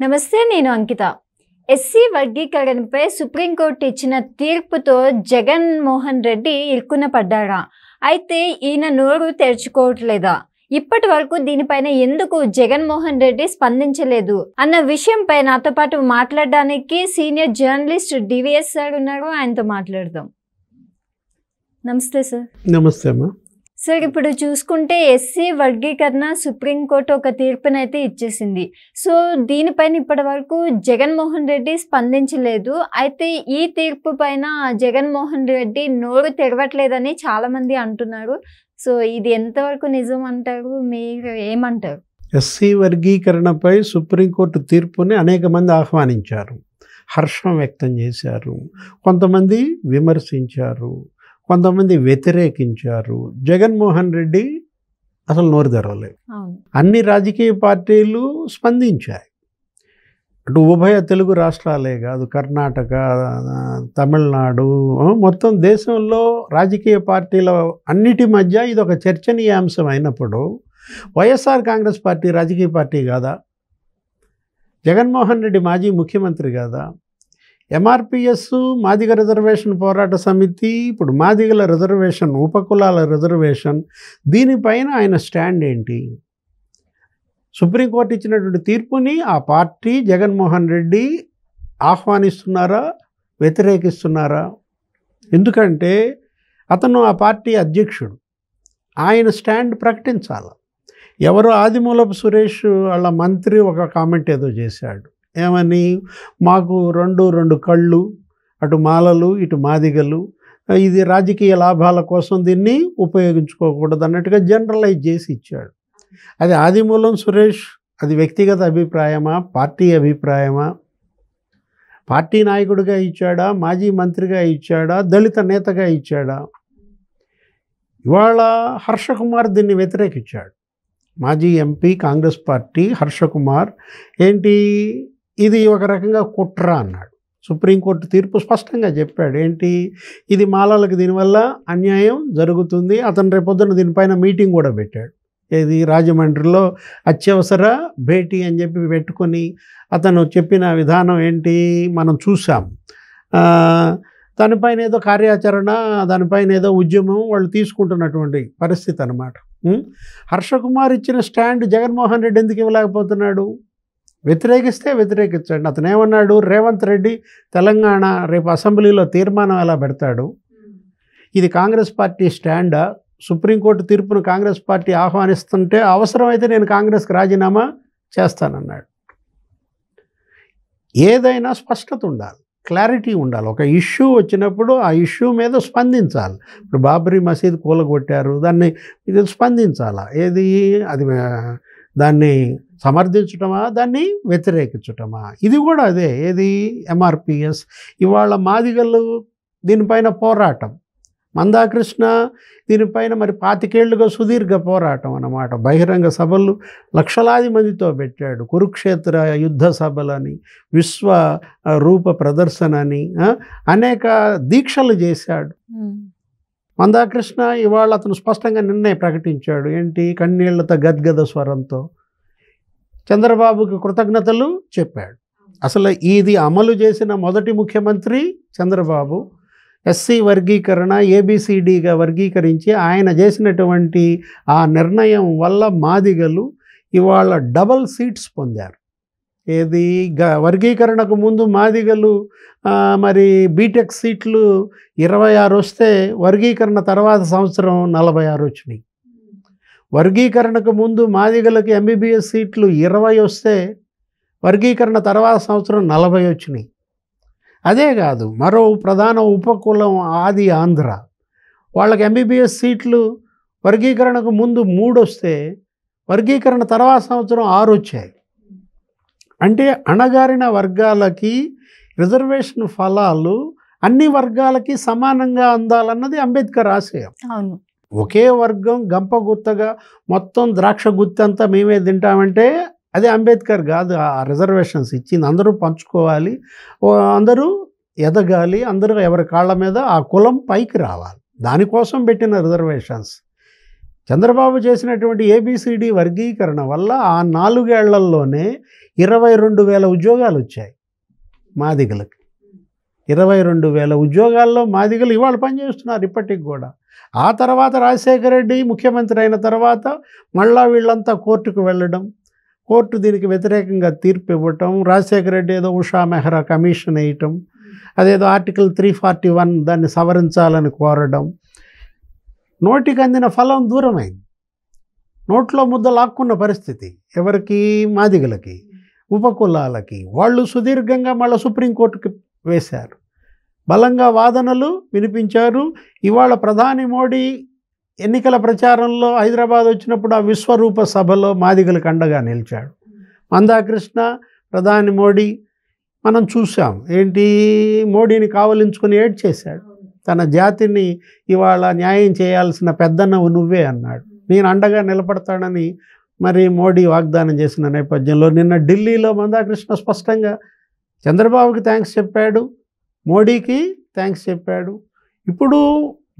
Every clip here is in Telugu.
నమస్తే, నేను అంకిత. ఎస్సీ వర్గీకరణపై సుప్రీంకోర్టు ఇచ్చిన తీర్పుతో జగన్మోహన్ రెడ్డి ఇరుక్కున పడ్డారా? అయితే ఈయన నోరు తెరుచుకోవట్లేదా? ఇప్పటి వరకు దీనిపైన ఎందుకు జగన్మోహన్ రెడ్డి స్పందించలేదు అన్న విషయంపై నాతో పాటు మాట్లాడడానికి సీనియర్ జర్నలిస్ట్ డివిఎస్ సార్ ఉన్నారు. ఆయనతో మాట్లాడదాం. నమస్తే సార్. నమస్తే అమ్మా. సార్, ఇప్పుడు చూసుకుంటే ఎస్సీ వర్గీకరణ సుప్రీంకోర్టు ఒక తీర్పునైతే ఇచ్చేసింది. సో దీనిపైన ఇప్పటి వరకు జగన్మోహన్ రెడ్డి స్పందించలేదు. అయితే ఈ తీర్పు పైన జగన్మోహన్ రెడ్డి నోరు తెరవట్లేదని చాలా మంది అంటున్నారు. సో ఇది ఎంతవరకు నిజం అంటారు? మీరు ఏమంటారు? ఎస్సీ వర్గీకరణపై సుప్రీంకోర్టు తీర్పుని అనేక మంది ఆహ్వానించారు, హర్షం వ్యక్తం చేశారు, కొంతమంది విమర్శించారు, కొంతమంది వ్యతిరేకించారు. జగన్మోహన్ రెడ్డి అసలు నోరు తెరవలేదు. అన్ని రాజకీయ పార్టీలు స్పందించాయి. అటు ఉభయ తెలుగు రాష్ట్రాలే కాదు, కర్ణాటక, తమిళనాడు, మొత్తం దేశంలో రాజకీయ పార్టీల అన్నిటి మధ్య ఇది ఒక చర్చనీయాంశం అయినప్పుడు వైఎస్ఆర్ కాంగ్రెస్ పార్టీ రాజకీయ పార్టీ కాదా? జగన్మోహన్ రెడ్డి మాజీ ముఖ్యమంత్రి కాదా? ఎంఆర్పిఎస్ మాదిగ రిజర్వేషన్ పోరాట సమితి, ఇప్పుడు మాదిగల రిజర్వేషన్, ఉపకులాల రిజర్వేషన్, దీనిపైన ఆయన స్టాండ్ ఏంటి? సుప్రీంకోర్టు ఇచ్చినటువంటి తీర్పుని ఆ పార్టీ, జగన్మోహన్ రెడ్డి ఆహ్వానిస్తున్నారా, వ్యతిరేకిస్తున్నారా? ఎందుకంటే అతను ఆ పార్టీ అధ్యక్షుడు, ఆయన స్టాండ్ ప్రకటించాలి. ఎవరో ఆదిమూలపు సురేష్ వాళ్ళ మంత్రి ఒక కామెంట్ ఏదో చేశాడు. ఏమని? మాకు రెండు కళ్ళు, అటు మాలలు ఇటు మాదిగలు, ఇది రాజకీయ లాభాల కోసం దీన్ని ఉపయోగించుకోకూడదు అన్నట్టుగా జనరలైజ్ చేసి ఇచ్చాడు. అది ఆదిమూలం సురేష్ అది వ్యక్తిగత అభిప్రాయమా, పార్టీ అభిప్రాయమా? పార్టీ నాయకుడిగా ఇచ్చాడా, మాజీ మంత్రిగా ఇచ్చాడా, దళిత నేతగా ఇచ్చాడా? ఇవాళ హర్షకుమార్ దీన్ని వ్యతిరేకించాడు. మాజీ ఎంపీ, కాంగ్రెస్ పార్టీ హర్షకుమార్, ఏంటి ఇది ఒక రకంగా కుట్ర అన్నాడు. సుప్రీంకోర్టు తీర్పు స్పష్టంగా చెప్పాడు. ఏంటి ఇది? మాలలకు దీనివల్ల అన్యాయం జరుగుతుంది. అతను రేపొద్దున దీనిపైన మీటింగ్ కూడా పెట్టాడు. ఏది? రాజమండ్రిలో అత్యవసర భేటీ అని చెప్పి పెట్టుకొని అతను చెప్పిన విధానం ఏంటి మనం చూసాం. దానిపైన ఏదో కార్యాచరణ, దానిపైన ఏదో ఉద్యమం వాళ్ళు తీసుకుంటున్నటువంటి పరిస్థితి అన్నమాట. హర్షకుమార్ ఇచ్చిన స్టాండ్ జగన్మోహన్ రెడ్డి ఎందుకు ఇవ్వలేకపోతున్నాడు? వ్యతిరేకిస్తే వ్యతిరేకించండి. అతను ఏమన్నాడు? రేవంత్ రెడ్డి తెలంగాణ రేపు అసెంబ్లీలో తీర్మానం ఎలా పెడతాడు? ఇది కాంగ్రెస్ పార్టీ స్టాండా? సుప్రీంకోర్టు తీర్పును కాంగ్రెస్ పార్టీ ఆహ్వానిస్తుంటే అవసరమైతే నేను కాంగ్రెస్కి రాజీనామా చేస్తానన్నాడు. ఏదైనా స్పష్టత ఉండాలి, క్లారిటీ ఉండాలి. ఒక ఇష్యూ వచ్చినప్పుడు ఆ ఇష్యూ మీద స్పందించాలి. ఇప్పుడు బాబ్రీ మసీద్ కూలగొట్టారు, దాన్ని ఇది స్పందించాలా? ఏది? అది దాన్ని సమర్థించటమా, దాన్ని వ్యతిరేకించటమా? ఇది కూడా అదే. ఏది? ఎంఆర్పిఎస్ ఇవాళ మాదిగలు దీనిపైన పోరాటం, మందాకృష్ణ దీనిపైన మరి 25 ఏళ్లుగా సుదీర్ఘ పోరాటం అన్నమాట. బహిరంగ సభలు లక్షలాది మందితో పెట్టాడు. కురుక్షేత్ర యుద్ధ సభలని, విశ్వ రూప ప్రదర్శనని, అనేక దీక్షలు చేశాడు మందాకృష్ణ. ఇవాళ అతను స్పష్టంగా నిన్నే ప్రకటించాడు. ఏంటి? కన్నీళ్లతో గద్గద స్వరంతో చంద్రబాబుకి కృతజ్ఞతలు చెప్పాడు. అసలు ఇది అమలు చేసిన మొదటి ముఖ్యమంత్రి చంద్రబాబు. ఎస్సీ వర్గీకరణ ఏబిసిడిగా వర్గీకరించి ఆయన చేసినటువంటి ఆ నిర్ణయం వల్ల మాదిగలు ఇవాళ డబల్ సీట్స్ పొందారు. ఏది? వర్గీకరణకు ముందు మాదిగలు మరి బీటెక్ సీట్లు 26 వస్తే వర్గీకరణ తర్వాత సంవత్సరం 46 వచ్చినాయి. వర్గీకరణకు ముందు మాదిగలకి ఎంబీబీఎస్ సీట్లు 20 వస్తే వర్గీకరణ తర్వాత సంవత్సరం 40 వచ్చినాయి. అదే కాదు, మరో ప్రధాన ఉపకులం ఆది ఆంధ్ర, వాళ్ళకి ఎంబీబీఎస్ సీట్లు వర్గీకరణకు ముందు 3 వస్తే వర్గీకరణ తర్వాత సంవత్సరం 6 వచ్చాయి. అంటే అణగారిన వర్గాలకి రిజర్వేషన్ ఫలాలు అన్ని వర్గాలకి సమానంగా అందాలన్నది అంబేద్కర్ ఆశయం. ఒకే వర్గం గంపగుత్తగా మొత్తం ద్రాక్ష గుత్తంతా మేమే తింటామంటే అది అంబేద్కర్ కాదు. ఆ రిజర్వేషన్స్ ఇచ్చింది అందరూ పంచుకోవాలి, అందరూ ఎదగాలి, అందరూ ఎవరి కాళ్ళ మీద ఆ కులం పైకి రావాలి, దానికోసం పెట్టిన రిజర్వేషన్స్. చంద్రబాబు చేసినటువంటి ఏబిసిడి వర్గీకరణ వల్ల ఆ 4 ఏళ్లలోనే 22,000 ఉద్యోగాలు వచ్చాయి మాదిగలకి. 22,000 ఉద్యోగాల్లో మాదిగలు ఇవాళ పనిచేస్తున్నారు ఇప్పటికి కూడా. ఆ తర్వాత రాజశేఖర రెడ్డి ముఖ్యమంత్రి అయిన తర్వాత మళ్ళా వీళ్ళంతా కోర్టుకు వెళ్ళడం, కోర్టు దీనికి వ్యతిరేకంగా తీర్పు ఇవ్వటం, రాజశేఖర రెడ్డి ఏదో ఉషా మెహ్రా కమిషన్ వేయటం, అదేదో ఆర్టికల్ 341 దాన్ని సవరించాలని కోరడం. నోటికి అందిన ఫలం దూరమైంది. నోట్లో ముద్ద లాక్కున్న పరిస్థితి ఎవరికి? మాదిగలకి, ఉపకులాలకి. వాళ్ళు సుదీర్ఘంగా మళ్ళీ సుప్రీంకోర్టుకి వేశారు, బలంగా వాదనలు వినిపించారు. ఇవాళ ప్రధాని మోడీ ఎన్నికల ప్రచారంలో హైదరాబాద్ వచ్చినప్పుడు ఆ విశ్వరూప సభలో మాదిగలకు అండగా నిలిచాడు. మందాకృష్ణ, ప్రధాని మోడీ మనం చూసాం. ఏంటి, మోడీని కావలించుకుని ఏడ్చేశాడు. తన జాతిని ఇవాళ న్యాయం చేయాల్సిన పెద్దన్నవు నువ్వే అన్నాడు. నేను అండగా నిలబడతానని మరి మోడీ వాగ్దానం చేసిన నేపథ్యంలో నిన్న ఢిల్లీలో మందాకృష్ణ స్పష్టంగా చంద్రబాబుకి థ్యాంక్స్ చెప్పాడు, మోడీకి థ్యాంక్స్ చెప్పాడు. ఇప్పుడు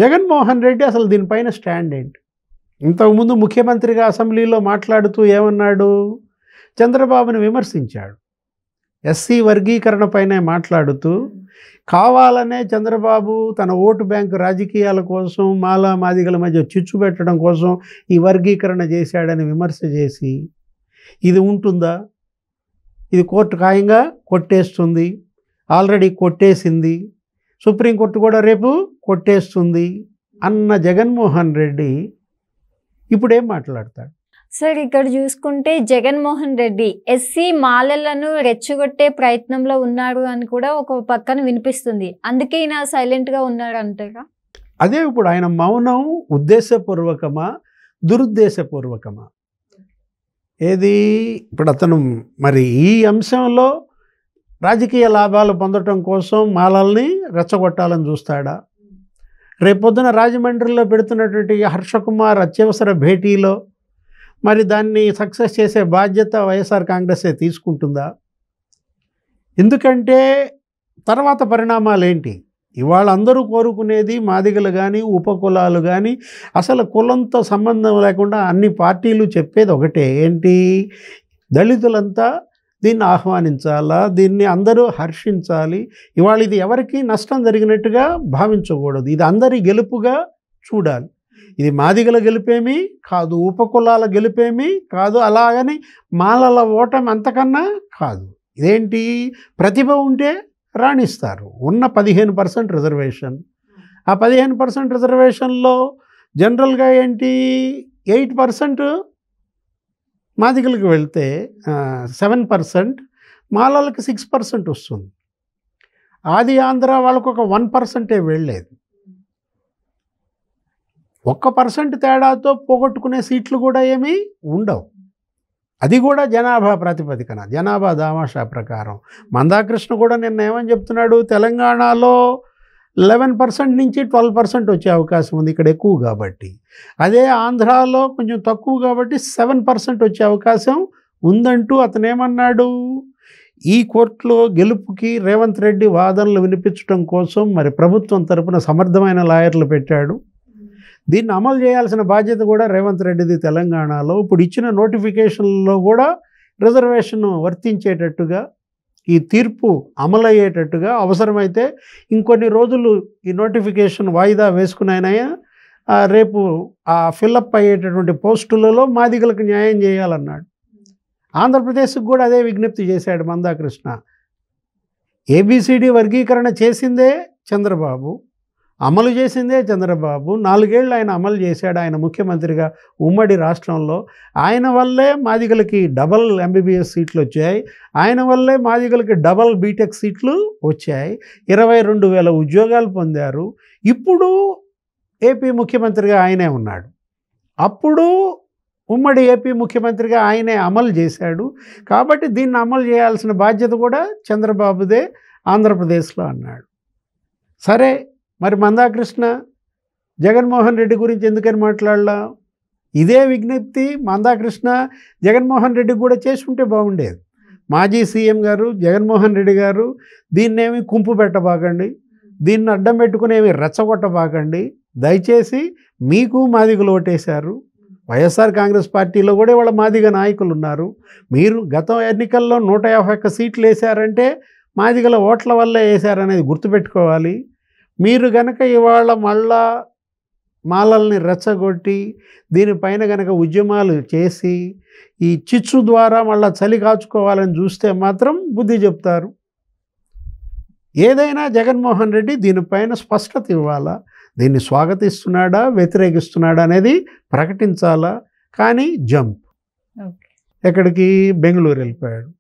జగన్మోహన్ రెడ్డి అసలు దీనిపైన స్టాండ్ ఏంటి? ఇంతకుముందు ముఖ్యమంత్రిగా అసెంబ్లీలో మాట్లాడుతూ ఏమన్నాడు? చంద్రబాబుని విమర్శించాడు. ఎస్సీ వర్గీకరణ పైనే మాట్లాడుతూ కావాలనే చంద్రబాబు తన ఓటు బ్యాంకు రాజకీయాల కోసం మాలా మాదిగల మధ్య చిచ్చు పెట్టడం కోసం ఈ వర్గీకరణ చేశాడని విమర్శ చేసి, ఇది ఉంటుందా, ఇది కోర్టు ఖాయంగా కొట్టేస్తుంది, ఆల్రెడీ కొట్టేసింది, సుప్రీంకోర్టు కూడా రేపు కొట్టేస్తుంది అన్న జగన్మోహన్ రెడ్డి ఇప్పుడు ఏం మాట్లాడతాడు? సార్, ఇక్కడ చూసుకుంటే జగన్మోహన్ రెడ్డి ఎస్సీ మాలలను రెచ్చగొట్టే ప్రయత్నంలో ఉన్నారు అని కూడా ఒక పక్కన వినిపిస్తుంది. అందుకే ఈయన సైలెంట్గా ఉన్నారు అంటారా? అదే ఇప్పుడు ఆయన మౌనం ఉద్దేశపూర్వకమా దురుద్దేశపూర్వకమా? ఏది ఇప్పుడు అతను మరి ఈ అంశంలో రాజకీయ లాభాలు పొందటం కోసం మాలల్ని రెచ్చగొట్టాలని చూస్తాడా? రేపొద్దున రాజమండ్రిలో పెడుతున్నటువంటి హర్షకుమార్ అత్యవసర భేటీలో మరి దాన్ని సక్సెస్ చేసే బాధ్యత వైఎస్ఆర్ కాంగ్రెసే తీసుకుంటుందా? ఎందుకంటే తర్వాత పరిణామాలు ఏంటి? ఇవాళ అందరూ కోరుకునేది మాదిగలు కానీ ఉపకులాలు కానీ అసలు కులంతో సంబంధం లేకుండా అన్ని పార్టీలు చెప్పేది ఒకటే, ఏంటి, దళితులంతా దీన్ని ఆహ్వానించాలా, దీన్ని అందరూ హర్షించాలి. ఇవాళ ఇది ఎవరికి నష్టం జరిగినట్టుగా భావించకూడదు, ఇది అందరి గెలుపుగా చూడాలి. ఇది మాదిగల గెలుపేమీ కాదు, ఉపకులాల గెలుపేమీ కాదు, అలాగని మాలల ఓటమి అంతకన్నా కాదు. ఇదేంటి, ప్రతిభ ఉంటే రాణిస్తారు. ఉన్న 15% రిజర్వేషన్, ఆ 15% రిజర్వేషన్లో జనరల్గా ఏంటి 8% మాదిగలకు వెళ్తే 7%, మాలలకు 6% వస్తుంది. ఆది ఆంధ్ర వాళ్ళకు ఒక 1% వెళ్ళలేదు. 1% తేడాతో పోగొట్టుకునే సీట్లు కూడా ఏమీ ఉండవు. అది కూడా జనాభా ప్రాతిపదికన, జనాభా దామాషా ప్రకారం. మందాకృష్ణ కూడా నిన్న ఏమని చెప్తున్నాడు, తెలంగాణలో 11% నుంచి 12% వచ్చే అవకాశం ఉంది ఇక్కడ ఎక్కువ కాబట్టి. అదే ఆంధ్రాలో కొంచెం తక్కువ కాబట్టి 7% వచ్చే అవకాశం ఉందంటూ అతను ఏమన్నాడు, ఈ కోర్టులో గెలుపుకి రేవంత్ రెడ్డి వాదనలు వినిపించడం కోసం మరి ప్రభుత్వం తరపున సమర్థమైన లాయర్లు పెట్టాడు. దీన్ని అమలు చేయాల్సిన బాధ్యత కూడా రేవంత్ రెడ్డిది తెలంగాణలో. ఇప్పుడు ఇచ్చిన నోటిఫికేషన్లో కూడా రిజర్వేషన్ వర్తించేటట్టుగా, ఈ తీర్పు అమలయ్యేటట్టుగా, అవసరమైతే ఇంకొన్ని రోజులు ఈ నోటిఫికేషన్ వాయిదా వేసుకున్నాయనయ్యా, రేపు ఆ ఫిల్అప్ అయ్యేటటువంటి పోస్టులలో మాదిగలకు న్యాయం చేయాలన్నాడు. ఆంధ్రప్రదేశ్కి కూడా అదే విజ్ఞప్తి చేశాడు మందాకృష్ణ. ఏబిసిడి వర్గీకరణ చేసిందే చంద్రబాబు, అమలు చేసిందే చంద్రబాబు. 4 ఏళ్ళు ఆయన అమలు చేశాడు ఆయన ముఖ్యమంత్రిగా ఉమ్మడి రాష్ట్రంలో. ఆయన వల్లే మాదిగలకి డబల్ ఎంబీబీఎస్ సీట్లు వచ్చాయి, ఆయన వల్లే మాదిగలకి డబల్ బీటెక్ సీట్లు వచ్చాయి, 22,000 ఉద్యోగాలు పొందారు. ఇప్పుడు ఏపీ ముఖ్యమంత్రిగా ఆయనే ఉన్నాడు, అప్పుడు ఉమ్మడి ఏపీ ముఖ్యమంత్రిగా ఆయనే అమలు చేశాడు. కాబట్టి దీన్ని అమలు చేయాల్సిన బాధ్యత కూడా చంద్రబాబుదే ఆంధ్రప్రదేశ్లో అన్నాడు. సరే, మరి మందాకృష్ణ జగన్మోహన్ రెడ్డి గురించి ఎందుకని మాట్లాడలా? ఇదే విజ్ఞప్తి మందాకృష్ణ జగన్మోహన్ రెడ్డి కూడా చేసుకుంటే బాగుండేది. మాజీ సీఎం గారు జగన్మోహన్ రెడ్డి గారు, దీన్నేమి కుంపు పెట్టబాకండి, దీన్ని అడ్డం పెట్టుకునేవి రెచ్చగొట్టబాకండి, దయచేసి మీకు మాదిగలు ఓటేశారు, వైఎస్ఆర్ కాంగ్రెస్ పార్టీలో కూడా ఇవాళ మాదిగ నాయకులు ఉన్నారు. మీరు గత ఎన్నికల్లో 151 సీట్లు వేశారంటే మాదిగల ఓట్ల వల్లే వేశారనేది గుర్తుపెట్టుకోవాలి. మీరు గనక ఇవాళ మళ్ళా మాలల్ని రెచ్చగొట్టి దీనిపైన గనక ఉద్యమాలు చేసి ఈ చిచ్చు ద్వారా మళ్ళా చలి కాచుకోవాలని చూస్తే మాత్రం బుద్ధి చెప్తారు. ఏదైనా జగన్మోహన్ రెడ్డి దీనిపైన స్పష్టత ఇవ్వాలా, దీన్ని స్వాగతిస్తున్నాడా వ్యతిరేకిస్తున్నాడా అనేది ప్రకటించాలా. కానీ జంప్ ఎక్కడికి బెంగళూరు వెళ్ళిపోయాడు.